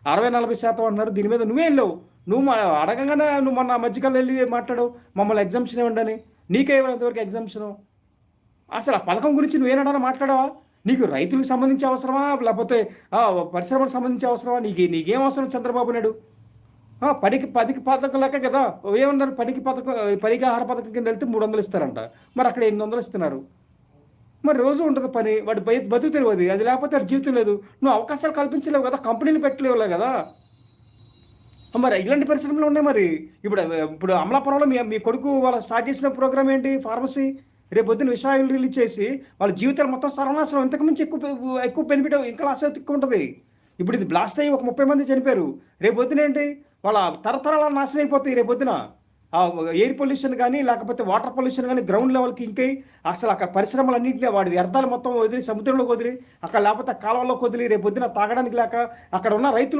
60-40% అంటున్నారు. దీని మీద నువ్వే వెళ్ళావు. నువ్వు అడగంగానే నువ్వు మొన్న మధ్యకాలం వెళ్ళి మాట్లాడు మమ్మల్ని ఎగ్జామ్షన్ ఇవ్వండి అని. నీకే ఇవ్వనంతవరకు ఎగ్జామ్షను. అసలు ఆ పథకం గురించి నువ్వేనన్నా మాట్లాడావా? నీకు రైతులకు సంబంధించి అవసరమా? లేకపోతే పరిశ్రమలకు సంబంధించి అవసరమా? నీకేం అవసరం చంద్రబాబు నాయుడు? పనికి 10కి పథకం లెక్క కదా! ఏమన్నారు, పనికి ఆహార పథకం కింద వెళ్తే 300 ఇస్తారంట. మరి అక్కడ 800 ఇస్తున్నారు. మరి రోజు ఉండదు పని. వాడి బతుకు తెలవది. అది లేకపోతే వాడి జీవితం లేదు. నువ్వు అవకాశాలు కల్పించలేవు కదా! కంపెనీలు పెట్టలేవులే కదా! మరి ఇలాంటి పరిశ్రమలు ఉన్నాయి మరి. ఇప్పుడు అమలాపురంలో మీ కొడుకు వాళ్ళు స్టార్ట్ చేసిన ప్రోగ్రామ్ ఏంటి? ఫార్మసీ. రేపొద్దున విషయాలు రిలీజ్ చేసి వాళ్ళ జీవితాలు మొత్తం సర్వనాశనం. ఇంతకు మించి ఎక్కువ బెనిఫిట్ ఇంకా లాస్ ఎక్కువ ఉంటుంది. ఇప్పుడు ఇది బ్లాస్ట్ అయ్యి ఒక 30 మంది చనిపోయారు. రేపొద్దున ఏంటి? వాళ్ళ తరతరాల నాశనం అయిపోతాయి రేపొద్దున. ఎయిర్ పొల్యూషన్ కానీ, లేకపోతే వాటర్ పొల్యూషన్ కానీ గ్రౌండ్ లెవెల్కి ఇంకై అసలు అక్కడ పరిశ్రమలన్నింటినీ వాడి వ్యర్థాలు మొత్తం వదిలి సముద్రంలోకి వదిలి, అక్కడ లేకపోతే కాలువలోకి వదిలి రేపొద్దున తాగడానికి లేక అక్కడ ఉన్న రైతులు